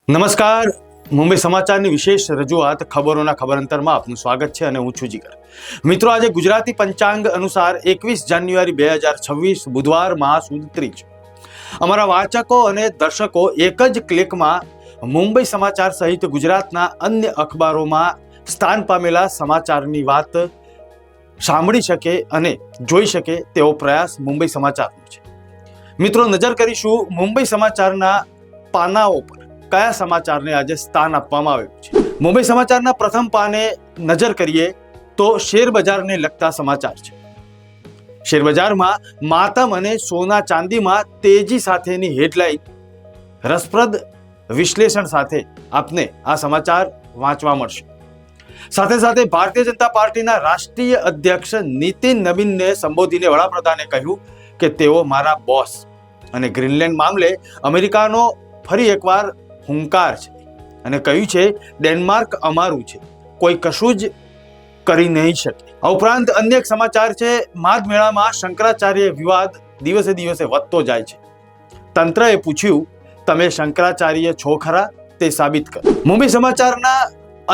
નમસ્કાર. મુંબઈ સમાચારની વિશેષ રજૂઆત ખબરોના ખબર અંતરમાં આપનું સ્વાગત છે અને હું છું જીગર. મિત્રો, આજે ગુજરાતી પંચાંગ અનુસાર 21 જાન્યુઆરી 2026 બુધવાર મહાસુદ ત્રીજ. અમારા વાચકો અને દર્શકો એક જ ક્લિકમાં મુંબઈ સમાચાર સહિત ગુજરાતના અન્ય અખબારોમાં સ્થાન પામેલા સમાચારની વાત સાંભળી શકે અને જોઈ શકે તેવો પ્રયાસ મુંબઈ સમાચારનો છે. મિત્રો, નજર કરીશું મુંબઈ સમાચારના પાનાઓ પર કયા સમાચારને આજે સ્થાન આપવામાં આવ્યું છે. મુંબઈ સમાચારના પ્રથમ પાને નજર કરીએ તો શેર બજારને લગતા સમાચાર છે. શેર બજારમાં માતમ અને સોના ચાંદીમાં તેજી સાથેની હેડલાઇન રસપ્રદ વિશ્લેષણ સાથે આપને આ સમાચાર વાંચવા મળશે. સાથે સાથે ભારતીય જનતા પાર્ટીના રાષ્ટ્રીય અધ્યક્ષ નીતિન નબીનને સંબોધીને વડાપ્રધાને કહ્યું કે તેઓ મારા બોસ અને ગ્રીનલેન્ડ મામલે અમેરિકાનો ફરી એકવાર હુંકાર છે અને કહ્યું છે ડેનમાર્ક અમારું છે, કોઈ કશું જ કરી નહીં શકે. આ ઉપરાંત અન્ય એક સમાચાર છે, માઘ મેળામાં શંકરાચાર્ય વિવાદ દિવસે દિવસે વધતો જાય છે. તંત્રએ પૂછ્યું, તમે શંકરાચાર્ય છો ખરા? તે સાબિત કરો. મુંબઈ સમાચારના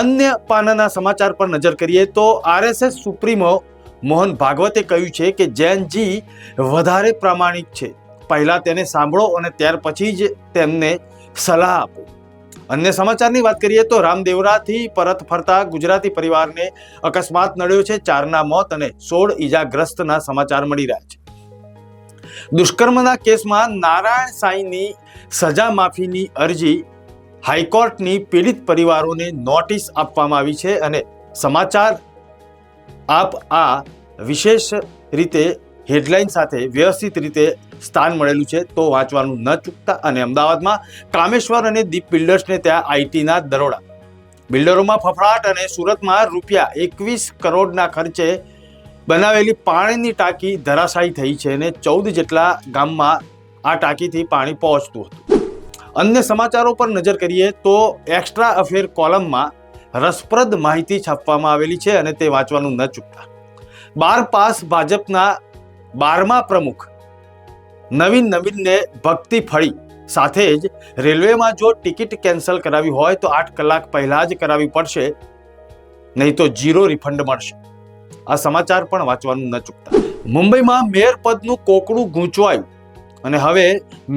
અન્ય પાનાના સમાચાર પર નજર કરીએ તો આરએસએસ સુપ્રીમો મોહન ભાગવતે કહ્યું છે કે જૈનજી વધારે પ્રામાણિક છે, પહેલા તેને સાંભળો અને ત્યાર પછી જ તેમને સલાહ આપો. અન્ય સમાચારની વાત કરીએ તો રામદેવરાથી પરત ફરતા ગુજરાતી પરિવારને અકસ્માત નડ્યો છે. 4ના મોત અને 16 ઈજાગ્રસ્તના સમાચાર મળી રહ્યા છે. દુષ્કર્મના કેસમાં નારાયણ સાંઈની સજા માફીની અરજી હાઈકોર્ટની પીડિત પરિવારોને નોટિસ આપવામાં આવી છે અને સમાચાર આપ આ વિશેષ રીતે હેડલાઇન સાથે વ્યવસ્થિત રીતે સ્થાન મળેલું છે તો વાંચવાનું ન ચૂકતા. અને અમદાવાદમાં કામેશ્વર અને દીપ બિલ્ડર્સને ત્યાં આઈટીના દરોડા, બિલ્ડરોમાં ફફડાટ અને સુરતમાં ₹21 કરોડના ખર્ચે બનાવેલી પાણીની ટાંકી ધરાશાયી થઈ છે અને 14 જેટલા ગામમાં આ ટાંકીથી પાણી પહોંચતું હતું. અન્ય સમાચારો પર નજર કરીએ તો એક્સ્ટ્રા અફેર કોલમમાં રસપ્રદ માહિતી છાપવામાં આવેલી છે અને તે વાંચવાનું ન ચૂકતા. 12 પાસ ભાજપના 12મા પ્રમુખ નવીન નબીનને ભક્તિ ફળી. સાથે જ રેલવેમાં જો ટિકિટ કેન્સલ કરાવી હોય તો 8 કલાક પહેલા જ કરાવી પડશે, નહીં તો 0 રિફંડ મળશે. આ સમાચાર પણ વાંચવાનું ન ચૂકતા. મુંબઈમાં મેયર પદનું કોકડું ગૂંચવાયું અને હવે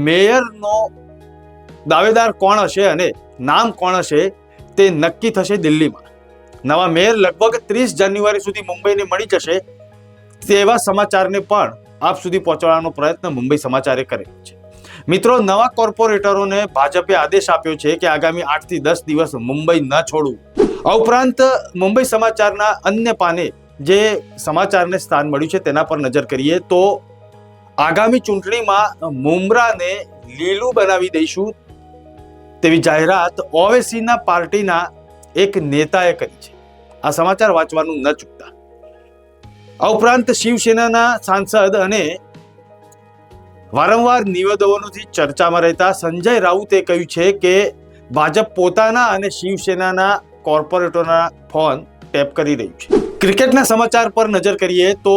મેયરનો દાવેદાર કોણ હશે અને નામ કોણ હશે તે નક્કી થશે દિલ્હીમાં. નવા મેયર લગભગ 30 જાન્યુઆરી સુધી મુંબઈને મળી જશે તેવા સમાચારને પણ આપ સુધી પહોંચાડવાનો પ્રયત્ન મુંબઈ સમાચારે કર્યો છે. મિત્રો, નવા કોર્પોરેટરોને ભાજપે આદેશ આપ્યો છે કે આગામી 8 થી 10 દિવસ મુંબઈ ન છોડવું. આ ઉપરાંત મુંબઈ સમાચારના અન્ય પાને જે સમાચારને સ્થાન મળ્યું છે તેના પર નજર કરીએ તો આગામી ચૂંટણીમાં મુંબ્રાને લીલું બનાવી દઈશું તેવી જાહેરાત ઓવેસીના પાર્ટીના એક નેતાએ કરી છે. આ સમાચાર વાંચવાનું ન ચૂકતા. આ ઉપરાંત શિવસેનાના સાંસદ અને વારંવાર નિવેદનોથી ચર્ચામાં રહેતા સંજય રાઉતે કહ્યું છે કે ભાજપ પોતાના અને શિવસેનાના કોર્પોરેટરોના ફોન ટેપ કરી રહ્યું છે. ક્રિકેટના સમાચાર પર નજર કરીએ તો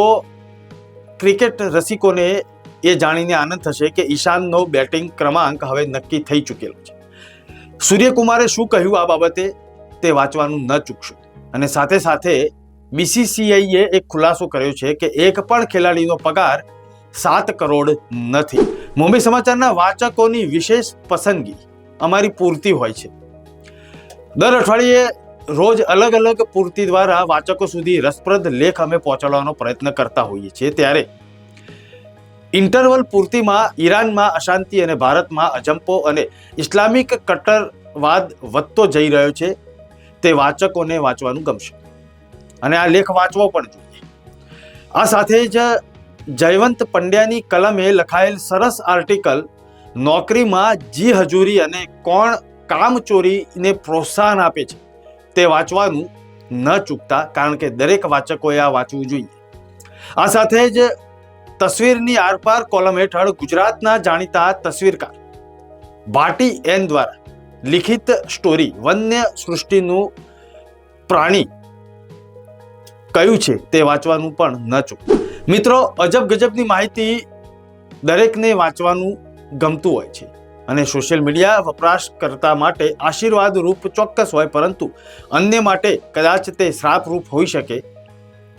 ક્રિકેટ રસિકોને એ જાણીને આનંદ થશે કે ઈશાનનો બેટિંગ ક્રમાંક હવે નક્કી થઈ ચૂકેલો છે. સૂર્યકુમારે શું કહ્યું આ બાબતે તે વાંચવાનું ન ચૂકશો. અને સાથે સાથે બીસીસીઆઈએ એક ખુલાસો કર્યો છે કે એક પણ ખેલાડીનો પગાર 7 કરોડ નથી. મુંબઈ સમાચારના વાચકોની વિશેષ પસંદગી અમારી પૂર્તિ હોય છે. દર અઠવાડિયે રોજ અલગ અલગ પૂર્તિ દ્વારા વાચકો સુધી રસપ્રદ લેખ અમે પહોંચાડવાનો પ્રયત્ન કરતા હોઈએ છીએ. ત્યારે ઇન્ટરવલ પૂર્તિમાં ઈરાનમાં અશાંતિ અને ભારતમાં અજંપો અને ઇસ્લામિક કટ્ટરવાદ વધતો જઈ રહ્યો છે તે વાચકોને વાંચવાનું ગમશે અને આ લેખ વાંચવો પણ જોઈએ. આ સાથે જ જયવંત પંડ્યાની કલમે લખાયેલ સરસ આર્ટિકલ નોકરીમાં જી હજૂરી અને કોણ કામચોરીને પ્રોત્સાહન આપે છે તે વાંચવાનું ન ચૂકતા, કારણ કે દરેક વાચકોએ આ વાંચવું જોઈએ. આ સાથે જ તસવીરની આરપાર કોલમ હેઠળ ગુજરાતના જાણીતા તસવીરકાર ભાટી એન દ્વારા લિખિત સ્ટોરી વન્ય સૃષ્ટિનું પ્રાણી કયું છે તે વાંચવાનું પણ ન ચૂકતા. મિત્રો, અજબ ગજબની માહિતી દરેકને વાંચવાનું ગમતું હોય છે. અને સોશિયલ મીડિયા વપરાશકર્તા માટે આશીર્વાદ રૂપ ચોક્કસ હોય, પરંતુ અન્ય માટે કદાચ તે શ્રાપ રૂપ હોઈ શકે,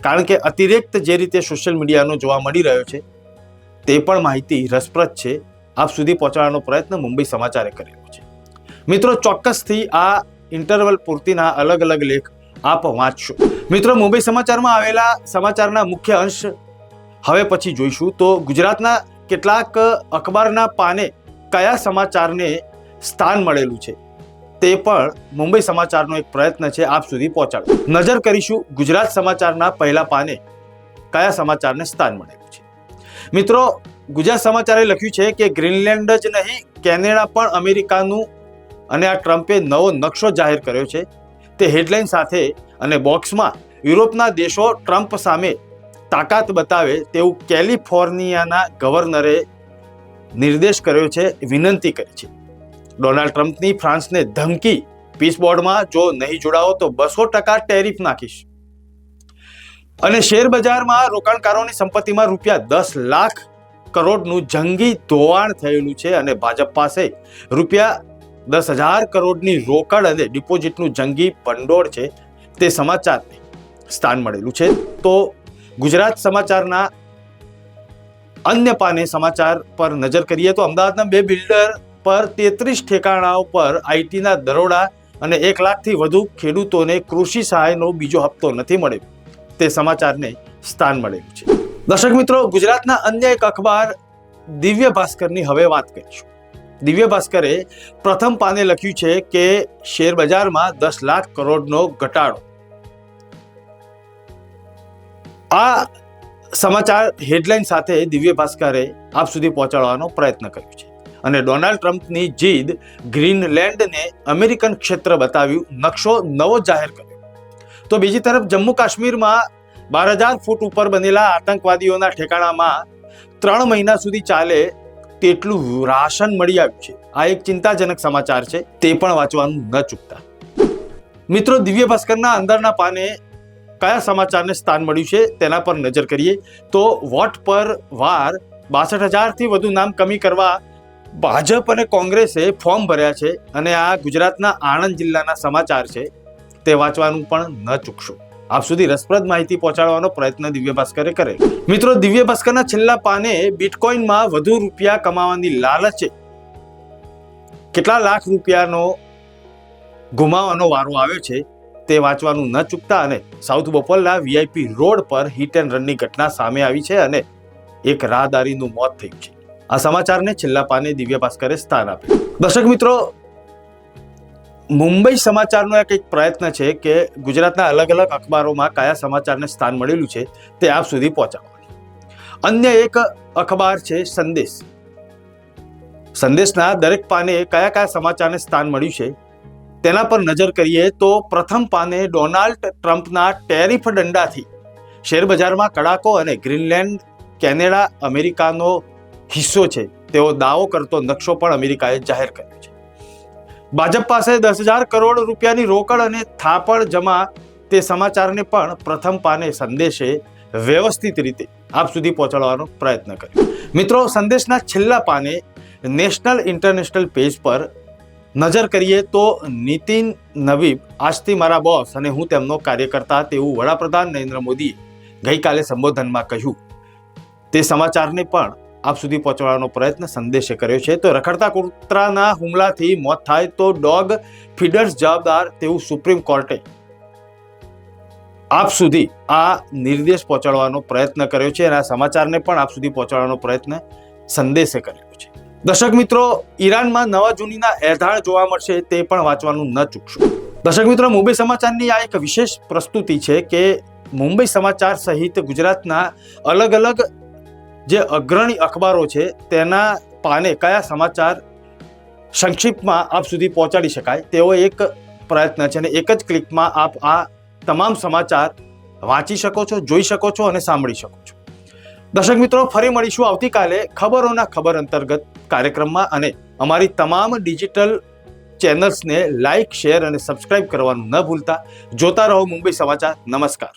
કારણ કે અતિરેક્ત જે રીતે સોશિયલ મીડિયાનો જોવા મળી રહ્યો છે તે પણ માહિતી રસપ્રદ છે, આપ સુધી પહોંચાડવાનો પ્રયત્ન મુંબઈ સમાચારે કરેલો છે. મિત્રો, ચોક્કસથી આ ઇન્ટરવલ પૂર્તિના અલગ અલગ લેખ આપ વાંચશો. મિત્રો, મુંબઈ સમાચારમાં આવેલા સમાચારના મુખ્ય અંશ હવે પછી જોઈશું. તો ગુજરાતના કેટલાક અખબારના પાને કયા સમાચારને સ્થાન મળેલું છે તે પણ મુંબઈ સમાચારનો એક પ્રયત્ન છે આપ સુધી પહોંચાડો. નજર કરીશું ગુજરાત સમાચારના પહેલા પાને કયા સમાચારને સ્થાન મળેલું છે. મિત્રો, ગુજરાત સમાચારે લખ્યું છે કે ગ્રીનલેન્ડ જ નહીં, કેનેડા પણ અમેરિકાનું, અને આ ટ્રમ્પે નવો નકશો જાહેર કર્યો છે. તે હેડલાઇન સાથે અને બોક્સમાં યુરોપના દેશો ટ્રમ્પ સામે તાકાત બતાવે તેવું કેલિફોર્નિયાના ગવર્નરે નિર્દેશ કર્યો છે, વિનંતી કરી છે. ડોનાલ્ડ ટ્રમ્પની ફ્રાન્સને ધમકી, પીસ બોર્ડમાં જો નહીં જોડાઓ તો 200% ટેરિફ નાખીશ. અને શેર બજારમાં રોકાણકારોની સંપત્તિમાં ₹10 લાખ કરોડનું જંગી ધોવાણ થયેલું છે, અને ભાજપ પાસે ₹10,000 કરોડની રોકડ અને ડિપોઝિટનું જંગી ભંડોળ છે, તે સમાચારને સ્થાન મળેલું છે. તો ગુજરાત સમાચારના અન્ય પાને સમાચાર પર નજર કરીએ તો અમદાવાદના 2 બિલ્ડર પર 33 ઠેકાણાઓ પર આઈટીના દરોડા અને 1 લાખથી વધુ ખેડૂતોને કૃષિ સહાયનો બીજો હપ્તો નથી મળ્યો, તે સમાચારને સ્થાન મળેલું છે. દર્શક મિત્રો, ગુજરાતના અન્ય એક અખબાર દિવ્ય ભાસ્કરની હવે વાત કરીશું. દિવ્ય ભાસ્કરે પ્રથમ પાને લખ્યું છે કે શેર બજારમાં 10 લાખ કરોડનો ઘટાડો. આ સમાચાર હેડલાઇન સાથે દિવ્ય ભાસ્કરે આપ સુધી પહોંચાડવાનો પ્રયત્ન કર્યો છે. અને ડોનાલ્ડ ટ્રમ્પની જીદ, ગ્રીનલેન્ડને અમેરિકન ક્ષેત્ર બતાવ્યું, નકશો નવો જાહેર કર્યો. તો બીજી તરફ જમ્મુ કાશ્મીરમાં 12,000 ફૂટ ઉપર બનેલા આતંકવાદીઓના ઠેકાણામાં 3 મહિના સુધી ચાલે તેટલું રાશન મળી આવ્યું છે. આ એક ચિંતાજનક સમાચાર છે, તે પણ વાંચવાનું ન ચૂકતા. મિત્રો, દિવ્ય ભાસ્કરના અંદરના પાને કયા સમાચારને સ્થાન મળ્યું છે તેના પર નજર કરીએ તો વોટ પર વાર 62,000થી વધુ નામ કમી કરવા ભાજપ અને કોંગ્રેસે ફોર્મ ભર્યા છે, અને આ ગુજરાતના આણંદ જિલ્લાના સમાચાર છે, તે વાંચવાનું પણ ન ચૂકશો. આપ સુધી રસપ્રદ માહિતી પહોંચાડવાનો પ્રયત્ન દિવ્ય ભાસ્કરે કરેલ. મિત્રો, દિવ્ય ભાસ્કરના છેલ્લા પાને બિટકોઇનમાં વધુ રૂપિયા કમાવાની લાલચે કેટલા લાખ રૂપિયાનો ગુમાવવાનો વારો આવ્યો છે, તે વાંચવાનું ન ચૂકતા. અને સાઉથ બોપલના VIP રોડ પર હિટ એન્ડ રનની ઘટના સામે આવી છે અને એક રાહદારીનું મોત થયું છે. આ સમાચારને છેલ્લા પાને દિવ્ય ભાસ્કરે સ્થાન આપ્યું. દર્શક મિત્રો, મુંબઈ સમાચારનો એક પ્રયત્ન છે કે ગુજરાતના અલગ અલગ અખબારોમાં કયા સમાચારને સ્થાન મળેલું છે તે આપ સુધી પહોંચાડવાનું. અન્ય એક અખબાર છે સંદેશ. સંદેશના દરેક પાને કયા કયા સમાચારને સ્થાન મળ્યું છે તેના પર નજર કરીએ તો પ્રથમ પાને ડોનાલ્ડ ટ્રમ્પના ટેરિફ દંડાથી શેરબજારમાં કડાકો અને ગ્રીનલેન્ડ કેનેડા અમેરિકાનો હિસ્સો છે તેવો દાવો કરતો નકશો પણ અમેરિકાએ જાહેર કર્યો છે. ભાજપ પાસે 10,000 કરોડ રૂપિયાની રોકડ અને થાપણ જમા, તે સમાચારને પણ પ્રથમ પાને સંદેશે વ્યવસ્થિત રીતે આપ સુધી પહોંચાડવાનો પ્રયત્ન કર્યો. મિત્રો, સંદેશના છેલ્લા પાને નેશનલ ઇન્ટરનેશનલ પેજ પર નજર કરીએ તો નીતિન નવીબ આજથી મારા બોસ અને હું તેમનો કાર્યકર્તા તેવું વડાપ્રધાન નરેન્દ્ર મોદીએ ગઈકાલે સંબોધનમાં કહ્યું, તે સમાચારને પણ આપ સુધી પહોંચાડવાનો પ્રયત્ન સંદેશે કર્યો છે. તો રખડતા કૂતરાના હુમલાથી મોત થાય તો ડોગ ફીડર્સ જવાબદાર તેવું સુપ્રીમ કોર્ટે આપ સુધી આ નિર્દેશ પહોંચાડવાનો પ્રયત્ન કર્યો છે, અને આ સમાચારને પણ આપ સુધી પહોંચાડવાનો પ્રયત્ન સંદેશે કર્યો છે. દર્શક મિત્રો, ઈરાનમાં નવા જૂનીના એધાણ જોવા મળશે, તે પણ વાંચવાનું ન ચૂકશો. દર્શક મિત્રો, મુંબઈ સમાચારની આ એક વિશેષ પ્રસ્તુતિ છે કે મુંબઈ સમાચાર સહિત ગુજરાતના અલગ અલગ જે અગ્રણી અખબારો છે તેના પાને કયા સમાચાર સંક્ષિપ્તમાં આપ સુધી પહોંચાડી શકાય તેવો એક પ્રયત્ન છે, અને એક જ ક્લિકમાં આપ આ તમામ સમાચાર વાંચી શકો છો, જોઈ શકો છો અને સાંભળી શકો છો. દર્શક મિત્રો, ફરી મળીશું આવતીકાલે ખબરોના ખબર અંતર્ગત કાર્યક્રમમાં, અને અમારી તમામ ડિજિટલ ચેનલ્સને લાઇક, શેર અને સબસ્ક્રાઇબ કરવાનું ન ભૂલતા. જોતા રહો મુંબઈ સમાચાર. નમસ્કાર.